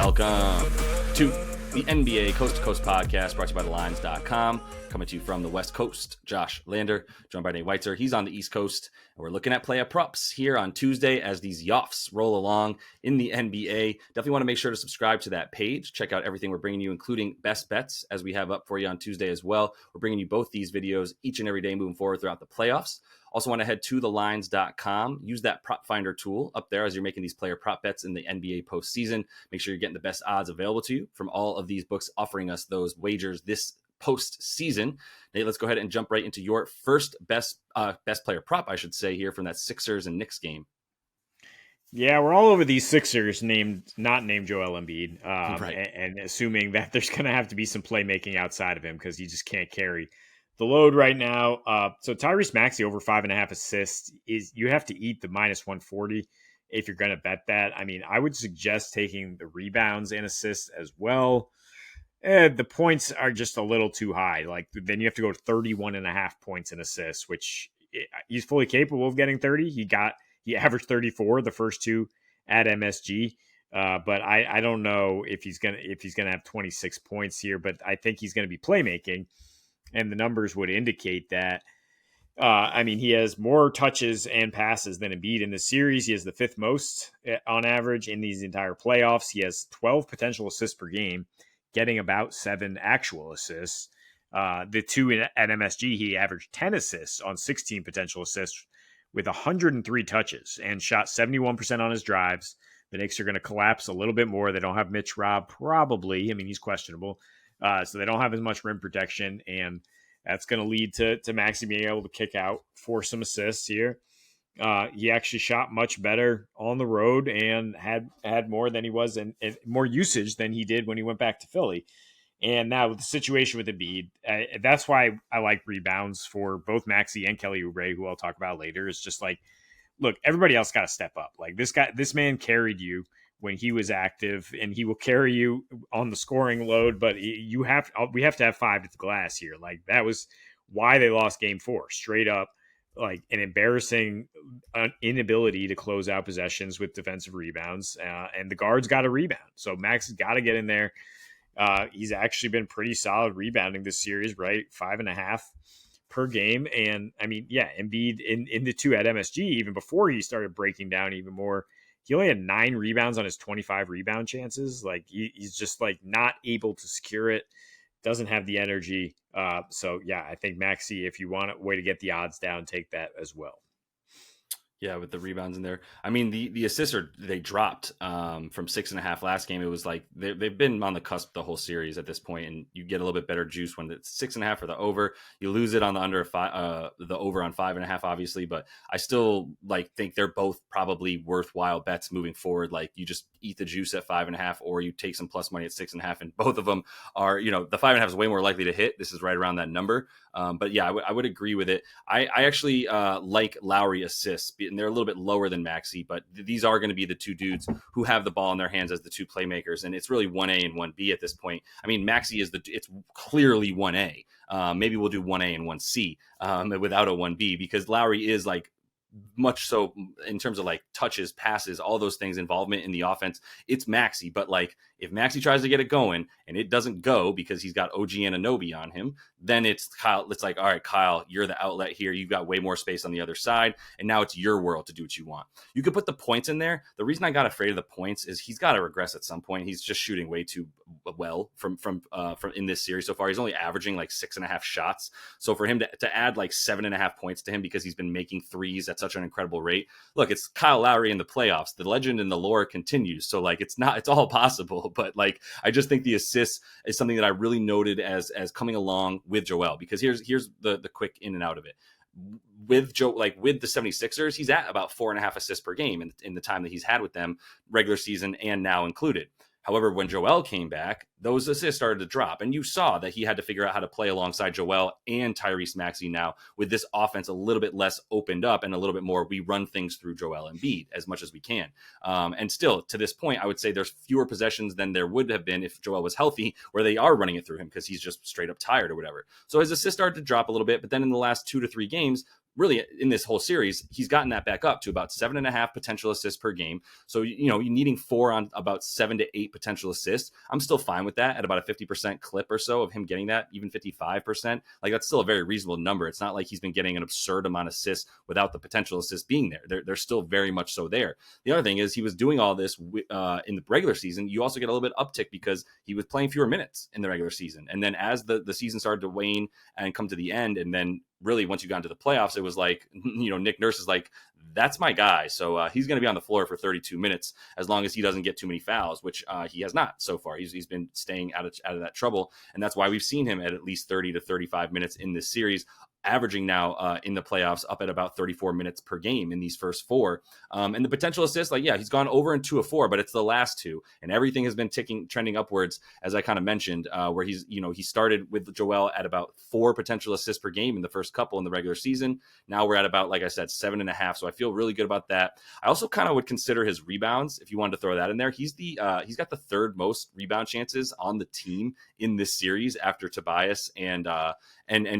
Welcome to the NBA Coast to Coast podcast brought to you by thelines.com. Coming to you from the West Coast, Josh Lander, joined by Nate Weitzer. He's on the East Coast, and we're looking at player props here on Tuesday as these Yoffs roll along in the NBA. Definitely want to make sure to subscribe to that page. Check out everything we're bringing you, including best bets, as we have up for you on Tuesday as well. We're bringing you both these videos each and every day moving forward throughout the playoffs. Also want to head to thelines.com. Use that prop finder tool up there as you're making these player prop bets in the NBA postseason. Make sure you're getting the best odds available to you from all of these books offering us those wagers this postseason. Nate, let's go ahead and jump right into your first best player prop, I should say, here from that Sixers and Knicks game. Yeah, we're all over these Sixers not named Joel Embiid, Right. and assuming that there's going to have to be some playmaking outside of him because he just can't carry the load right now. So Tyrese Maxey over 5.5 assists you have to eat the minus 140 if you're going to bet that. I mean, I would suggest taking the rebounds and assists as well. The points are just a little too high. Like then you have to go to 31.5 points and assists, which he's fully capable of getting 30. He averaged 34 the first two at MSG. But I don't know if he's gonna have 26 points here, but I think he's gonna be playmaking, and the numbers would indicate that. I mean, he has more touches and passes than Embiid in this series. He has the fifth most on average in these entire playoffs. He has 12 potential assists per game, getting about 7 actual assists. The two at MSG, he averaged 10 assists on 16 potential assists with 103 touches and shot 71% on his drives. The Knicks are going to collapse a little bit more. They don't have Mitch Robb, probably. I mean, he's questionable. So they don't have as much rim protection, and that's going to lead to Maxey being able to kick out for some assists here. He actually shot much better on the road and had more than he was and more usage than he did when he went back to Philly. And now with the situation with Embiid, that's why I like rebounds for both Maxey and Kelly Oubre, who I'll talk about later. It's just like, look, everybody else got to step up. Like this man carried you when he was active, and he will carry you on the scoring load. But we have to have 5 to the glass here. Like that was why they lost Game 4, straight up. Like an embarrassing inability to close out possessions with defensive rebounds, and the guards got to rebound. So Max has got to get in there. He's actually been pretty solid rebounding this series, right? 5.5 per game. And I mean, yeah, Embiid in the two at MSG, even before he started breaking down even more, he only had 9 rebounds on his 25 rebound chances. Like he's just like not able to secure it, doesn't have the energy. So yeah, I think Maxey, if you want a way to get the odds down, take that as well. Yeah, with the rebounds in there. I mean, the assists they dropped from 6.5 last game. It was like they've been on the cusp the whole series at this point, and you get a little bit better juice when it's 6.5 for the over. You lose it on the under the over on 5.5, obviously, but I still think they're both probably worthwhile bets moving forward. Like you just eat the juice at 5.5, or you take some plus money at 6.5, and both of them are, the 5.5 is way more likely to hit. This is right around that number. But yeah, I would agree with it. I actually like Lowry assists, and they're a little bit lower than Maxey, but these are going to be the two dudes who have the ball in their hands as the two playmakers, and it's really 1A and 1B at this point. I mean, Maxey it's clearly 1A. Maybe we'll do 1A and 1C without a 1B, because Lowry is much so in terms of touches, passes, all those things, involvement in the offense. It's Maxey, but if Maxey tries to get it going and it doesn't go because he's got OG Anunoby on him, then it's Kyle. It's all right, Kyle, you're the outlet here. You've got way more space on the other side, and now it's your world to do what you want. You could put the points in there. The reason I got afraid of the points is he's got to regress at some point. He's just shooting way too well from in this series so far. He's only averaging 6.5 shots. So for him to add 7.5 points to him because he's been making threes at such an incredible rate. Look, it's Kyle Lowry in the playoffs. The legend and the lore continues. So it's all possible. But I just think the assists is something that I really noted as coming along with Joel, because here's the quick in and out of it. With Joe, with the 76ers, he's at about 4.5 assists per game in the time that he's had with them, regular season and now included. However, when Joel came back, those assists started to drop. And you saw that he had to figure out how to play alongside Joel and Tyrese Maxey now, with this offense a little bit less opened up and a little bit more, we run things through Joel Embiid as much as we can. And still, to this point, I would say there's fewer possessions than there would have been if Joel was healthy, where they are running it through him because he's just straight up tired or whatever. So his assists started to drop a little bit. But then in the last 2 to 3 games, really in this whole series, he's gotten that back up to about 7.5 potential assists per game. So, you're needing 4 on about 7 to 8 potential assists. I'm still fine with that at about a 50% clip or so of him getting that, even 55%. Like, that's still a very reasonable number. It's not like he's been getting an absurd amount of assists without the potential assists being there. They're still very much so there. The other thing is he was doing all this in the regular season. You also get a little bit uptick because he was playing fewer minutes in the regular season. And then as the season started to wane and come to the end, and then really once you got into the playoffs, it was like, Nick Nurse is like, that's my guy. So he's going to be on the floor for 32 minutes as long as he doesn't get too many fouls, which he has not so far. He's been staying out of that trouble. And that's why we've seen him at least 30 to 35 minutes in this series, averaging now in the playoffs up at about 34 minutes per game in these first 4. And the potential assists, he's gone over in 2 of 4, but it's the last 2. And everything has been trending upwards, as I kind of mentioned, where he started with Joel at about 4 potential assists per game in the first couple in the regular season. Now we're at about, like I said, 7.5. So I feel really good about that. I also kind of would consider his rebounds, if you wanted to throw that in there. He's got the 3rd most rebound chances on the team in this series after Tobias and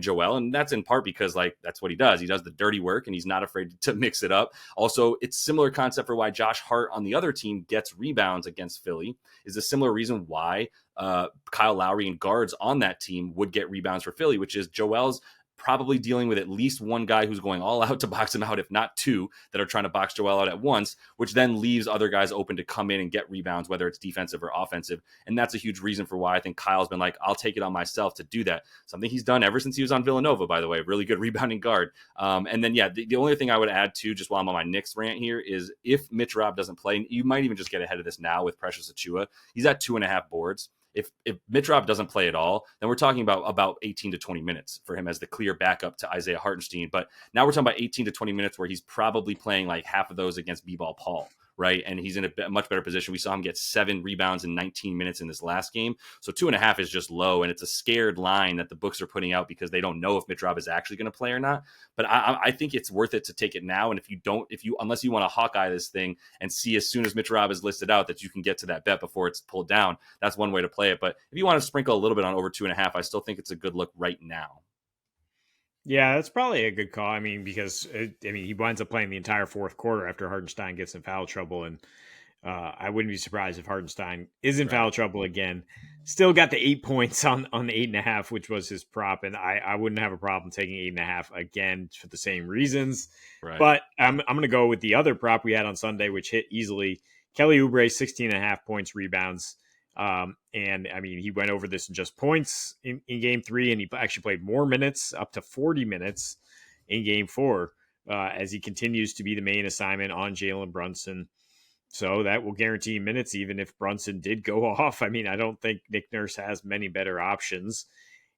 Joel. And that's in part because that's what he does. He does the dirty work and he's not afraid to mix it up. Also, it's similar concept for why Josh Hart on the other team gets rebounds against Philly is a similar reason why Kyle Lowry and guards on that team would get rebounds for Philly, which is Joel's probably dealing with at least one guy who's going all out to box him out, if not 2 that are trying to box Joel out at once, which then leaves other guys open to come in and get rebounds, whether it's defensive or offensive. And that's a huge reason for why I think Kyle's been like, I'll take it on myself to do that. Something he's done ever since he was on Villanova, by the way, really good rebounding guard. And then, the only thing I would add too, just while I'm on my Knicks rant here, is if Mitch Rob doesn't play, you might even just get ahead of this now with Precious Achiuwa. He's at 2.5 boards. If Mitch Rob doesn't play at all, then we're talking about 18 to 20 minutes for him as the clear backup to Isaiah Hartenstein. But now we're talking about 18 to 20 minutes where he's probably playing like half of those against B-Ball Paul, right? And he's in a much better position. We saw him get 7 rebounds in 19 minutes in this last game. So 2.5 is just low, and it's a scared line that the books are putting out because they don't know if Mitch Rob is actually going to play or not. But I think it's worth it to take it now. And unless you want to Hawkeye this thing and see as soon as Mitch Rob is listed out that you can get to that bet before it's pulled down, that's one way to play it. But if you want to sprinkle a little bit on over 2.5, I still think it's a good look right now. Yeah, that's probably a good call. I mean, because he winds up playing the entire 4th quarter after Hartenstein gets in foul trouble, and I wouldn't be surprised if Hartenstein is in foul trouble again. Still got the 8 points on the 8.5, which was his prop, and I wouldn't have a problem taking 8.5 again for the same reasons. Right. But I'm going to go with the other prop we had on Sunday, which hit easily. Kelly Oubre, 16.5 points, rebounds. And I mean, he went over this in just points in game 3, and he actually played more minutes, up to 40 minutes in game 4, as he continues to be the main assignment on Jalen Brunson. So that will guarantee minutes, even if Brunson did go off. I mean, I don't think Nick Nurse has many better options.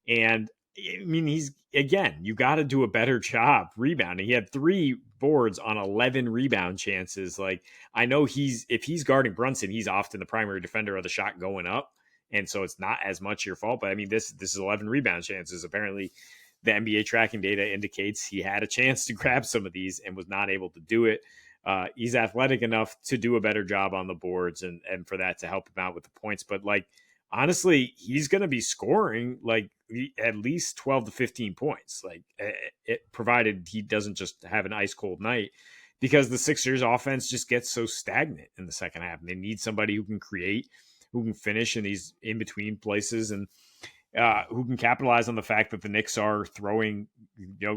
And I mean, you got to do a better job rebounding. He had 3 boards on 11 rebound chances. Like, I know if he's guarding Brunson, he's often the primary defender of the shot going up. And so it's not as much your fault. But I mean, this is 11 rebound chances. Apparently, the NBA tracking data indicates he had a chance to grab some of these and was not able to do it. He's athletic enough to do a better job on the boards and for that to help him out with the points. But honestly, he's going to be scoring at least 12 to 15 points, provided he doesn't just have an ice cold night, because the Sixers offense just gets so stagnant in the second half. And they need somebody who can create, who can finish in these in between places, and who can capitalize on the fact that the Knicks are throwing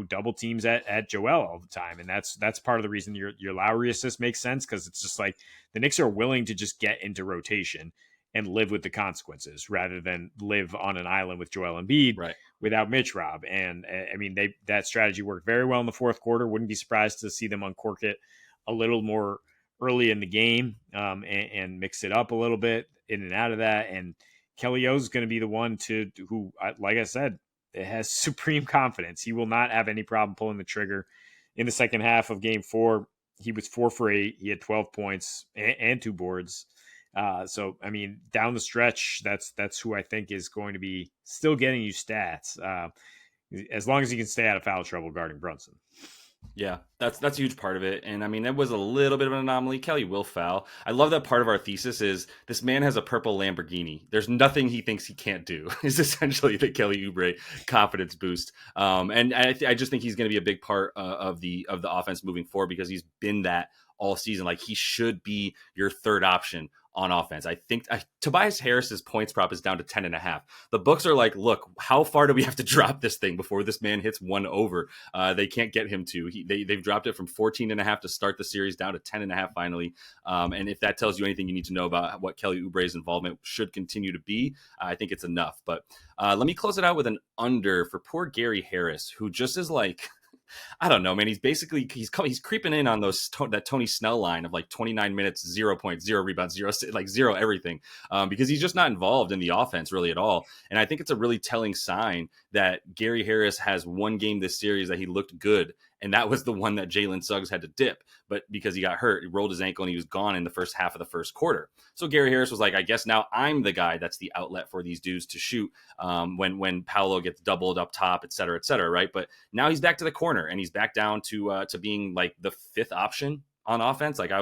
double teams at Joel all the time. And that's part of the reason your Lowry assist makes sense, because it's just like the Knicks are willing to just get into rotation and live with the consequences rather than live on an island with Joel Embiid without Mitch Rob. And I mean, that strategy worked very well in the 4th quarter. Wouldn't be surprised to see them uncork it a little more early in the game, and mix it up a little bit in and out of that. And Kelly O's going to be the one who, like I said, has supreme confidence. He will not have any problem pulling the trigger. In the second half of game 4, he was 4 for 8. He had 12 points and 2 boards. So, I mean, down the stretch, that's who I think is going to be still getting you stats, as long as he can stay out of foul trouble guarding Brunson. Yeah, that's a huge part of it. And I mean, it was a little bit of an anomaly. Kelly will foul. I love that part of our thesis is this man has a purple Lamborghini. There's nothing he thinks he can't do. Is essentially the Kelly Oubre confidence boost. And I just think he's going to be a big part of the offense moving forward because he's been that all season. Like he should be your third option on offense. I think Tobias Harris's points prop is down to 10.5. The books are like, look, how far do we have to drop this thing before this man hits one over? They can't get him to. They've dropped it from 14.5 to start the series down to 10.5 finally. And if that tells you anything you need to know about what Kelly Oubre's involvement should continue to be, I think it's enough. But let me close it out with an under for poor Gary Harris, who just is like, I don't know, man. He's creeping in on that Tony Snell line of like 29 minutes, 0 points, 0 rebounds, like zero everything, because he's just not involved in the offense really at all. And I think it's a really telling sign that Gary Harris has one game this series that he looked good, and that was the one that Jalen Suggs had to dip, but because he got hurt, he rolled his ankle and he was gone in the first half of the first quarter. So Gary Harris was like, I guess now I'm the guy that's the outlet for these dudes to shoot when Paolo gets doubled up top, et cetera, right? But now he's back to the corner and he's back down to being like the fifth option on offense. Like I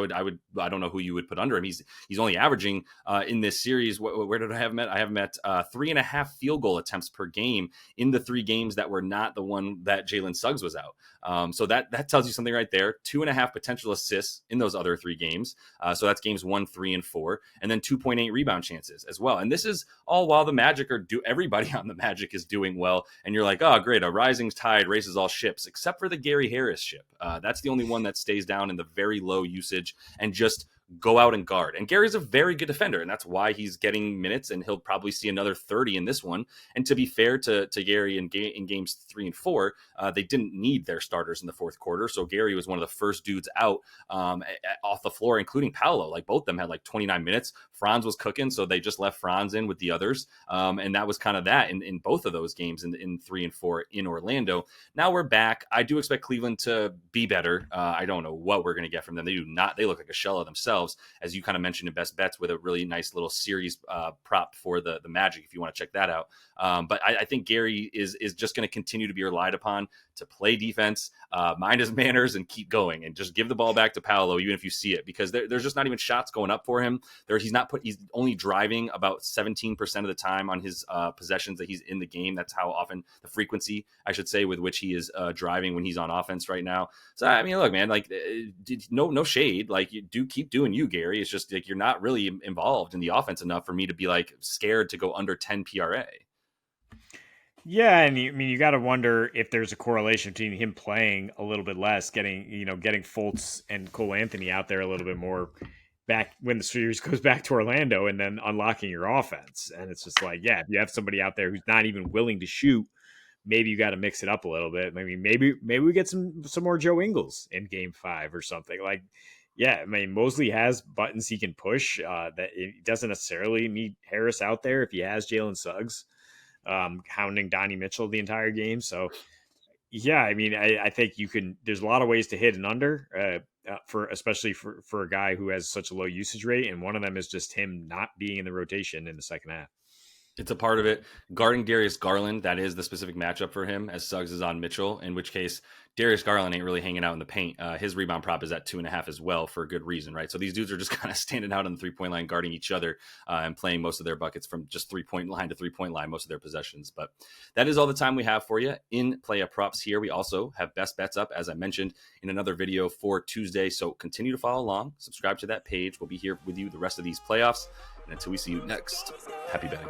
don't know who you would put under him. He's only averaging in this series. Where did I have him at? I have him at 3.5 field goal attempts per game in the 3 games that were not the one that Jalen Suggs was out. So that tells you something right there. 2.5 potential assists in those other 3 games. So that's games 1, 3, and 4, and then 2.8 rebound chances as well. And this is all while the Magic everybody on the Magic is doing well. And you're like, oh, great, a rising tide raises all ships, except for the Gary Harris ship. That's the only one that stays down in the very low usage and just go out and guard. And Gary's a very good defender, and that's why he's getting minutes, and he'll probably see another 30 in this one. And to be fair to Gary in games 3 and 4, they didn't need their starters in the fourth quarter. So Gary was one of the first dudes out off the floor, including Paolo. Like both of them had like 29 minutes. Franz was cooking, so they just left Franz in with the others. And that was kind of that in both of those games in 3 and 4 in Orlando. Now we're back. I do expect Cleveland to be better. I don't know what we're going to get from them. They look like a shell of themselves, as you kind of mentioned in Best Bets, with a really nice little series prop for the Magic, if you want to check that out. But I think Gary is just going to continue to be relied upon to play defense, mind his manners, and keep going, and just give the ball back to Paolo, even if you see it, because there's just not even shots going up for him. He's only driving about 17% of the time on his possessions that he's in the game. That's how often, the frequency, I should say, with which he is driving when he's on offense right now. So I mean, look, man, like no shade. Like you do keep doing you, Gary. It's just like you're not really involved in the offense enough for me to be like scared to go under 10 PRA. Yeah, and you got to wonder if there's a correlation between him playing a little bit less, getting Fultz and Cole Anthony out there a little bit more back when the series goes back to Orlando, and then unlocking your offense. And it's just like, yeah, if you have somebody out there who's not even willing to shoot, maybe you got to mix it up a little bit. I mean, maybe we get some more Joe Ingles in Game 5 or something. Like, yeah, I mean, Mosley has buttons he can push. That it doesn't necessarily need Harris out there if he has Jalen Suggs hounding Donnie Mitchell the entire game. So, yeah, I mean, I think you can. There's a lot of ways to hit an under especially for a guy who has such a low usage rate, and one of them is just him not being in the rotation in the second half. It's a part of it. Guarding Darius Garland, that is the specific matchup for him, as Suggs is on Mitchell, in which case Darius Garland ain't really hanging out in the paint. His rebound prop is at 2.5 as well, for a good reason, right? So these dudes are just kind of standing out on the 3-point line, guarding each other, and playing most of their buckets from just 3-point line to 3-point line, most of their possessions. But that is all the time we have for you in Playa Props here. We also have Best Bets up, as I mentioned, in another video for Tuesday. So continue to follow along, subscribe to that page. We'll be here with you the rest of these playoffs. And until we see you next, happy betting.